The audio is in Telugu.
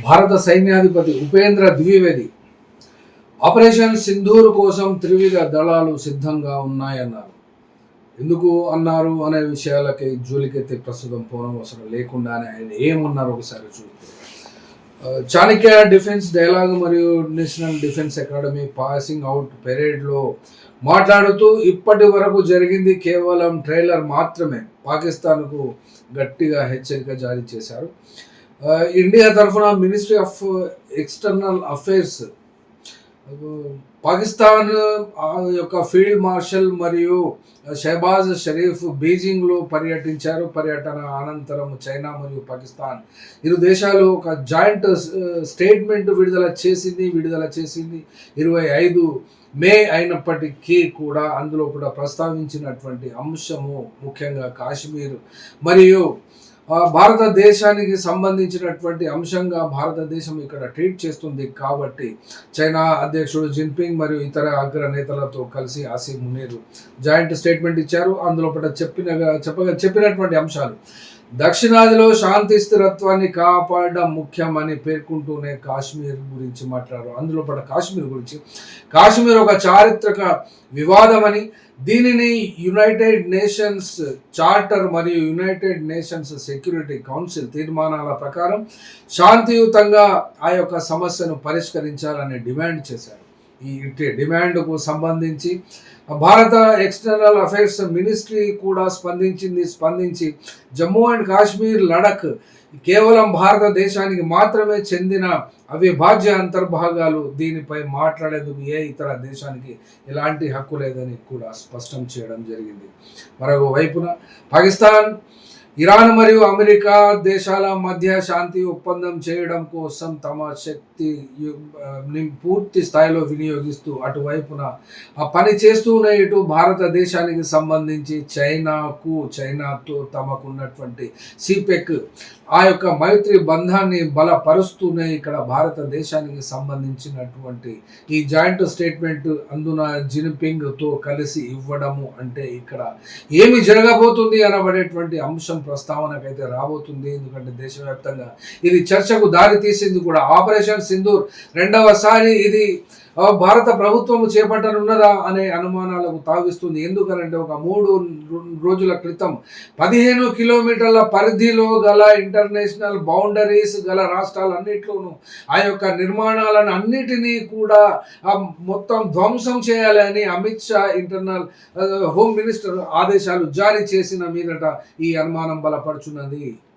భారత సైన్యాధిపతి ఉపేంద్ర ద్వివేది ఆపరేషన్ సింధూర్ కోసం త్రివిధ దళాలు సిద్ధంగా ఉన్నాయన్నారు. ఎందుకు అన్నారు అనే విషయాలకి జోలికెత్తి ప్రస్తుతం పోనవసరం లేకుండానే ఆయన ఏమన్నారు ఒకసారి చూస్తే, చాణక్య డిఫెన్స్ డైలాగ్ మరియు national defence academy passing out పెరేడ్లో మాట్లాడుతూ ఇప్పటి వరకు జరిగింది కేవలం ట్రైలర్ మాత్రమే, పాకిస్తాన్కు గట్టిగా హెచ్చరిక జారీ చేశారు. ఇండియా తరఫున ministry of external affairs Pakistan యొక్క ఫీల్డ్ మార్షల్ మరియు షహబాజ్ షరీఫ్ బీజింగ్లో పర్యటించారు. పర్యటన అనంతరం చైనా మరియు పాకిస్తాన్ ఇరు దేశాలు ఒక జాయింట్ స్టేట్మెంట్ విడుదల చేసింది. 25 మే అయినప్పటికీ కూడా అందులో కూడా ప్రస్తావించినటువంటి అంశము ముఖ్యంగా కాశ్మీర్ మరియు భారతదేశానికి సంబంధించినటువంటి అంశంగా భారతదేశం ఇక్కడ ట్రీట్ చేస్తుంది. కాబట్టి చైనా అధ్యక్షుడు జిన్పింగ్ మరియు ఇతర అగ్ర నేతలతో కలిసి ఆసిమ్ మునీర్ జాయింట్ స్టేట్మెంట్ ఇచ్చారు. అందులో చెప్పినటువంటి అంశాలు దక్షిణాదిలో శాంతి స్థిరత్వాన్ని కాపాడడం ముఖ్యమని పేర్కొంటూనే కాశ్మీర్ గురించి మాట్లాడారు. అందులో కాశ్మీర్ ఒక చారిత్రక వివాదమని, దీనిని యునైటెడ్ నేషన్స్ చార్టర్ మరియు యునైటెడ్ నేషన్స్ సెక్యూరిటీ కౌన్సిల్ తీర్మానాల ప్రకారం శాంతియుతంగా ఆ యొక్క సమస్యను పరిష్కరించాలని డిమాండ్ చేశారు. ఈ డిమాండ్కు సంబంధించి భారత ఎక్స్టర్నల్ అఫైర్స్ మినిస్ట్రీ కూడా స్పందించి జమ్మూ అండ్ కాశ్మీర్, లడఖ్ కేవలం భారతదేశానికి మాత్రమే చెందిన అవిభాజ్య అంతర్భాగాలు, దీనిపై మాట్లాడేందుకు ఏ ఇతర దేశానికి ఎలాంటి హక్కు లేదని కూడా స్పష్టం చేయడం జరిగింది. మరొక వైపున పాకిస్తాన్, ఇరాన్ మరియు అమెరికా దేశాల మధ్య శాంతి ఒప్పందం చేయడం కోసం తమ శక్తిని పూర్తి స్థాయిలో వినియోగిస్తూ అటువైపున పని చేస్తూనే ఇటు భారతదేశానికి సంబంధించి చైనాతో తమకున్నటువంటి సిపెక్ ఆ యొక్క మైత్రి బంధాన్ని బలపరుస్తూనే ఇక్కడ భారతదేశానికి సంబంధించినటువంటి ఈ జాయింట్ స్టేట్మెంట్ అందున జిన్పింగ్తో కలిసి ఇవ్వడము అంటే ఇక్కడ ఏమి జరగబోతుంది అనబడేటువంటి అంశం ప్రస్తావనకైతే రాబోతుంది. ఎందుకంటే దేశవ్యాప్తంగా ఇది చర్చకు దారి తీసింది కూడా. ఆపరేషన్ సింధూర్ రెండవసారి ఇది భారత ప్రభుత్వం చేపట్టనున్నదా అనే అనుమానాలకు తావిస్తుంది. ఎందుకనంటే ఒక 3 రోజుల క్రితం 15 కిలోమీటర్ల పరిధిలో గల ఇంటర్నేషనల్ బౌండరీస్ గల రాష్ట్రాలన్నింటిలోనూ ఆ యొక్క నిర్మాణాలను అన్నిటినీ కూడా మొత్తం ధ్వంసం చేయాలని అమిత్ షా హోమ్ మినిస్టర్ ఆదేశాలు జారీ చేసిన మీదట ఈ అనుమానం బలపడుచున్నది.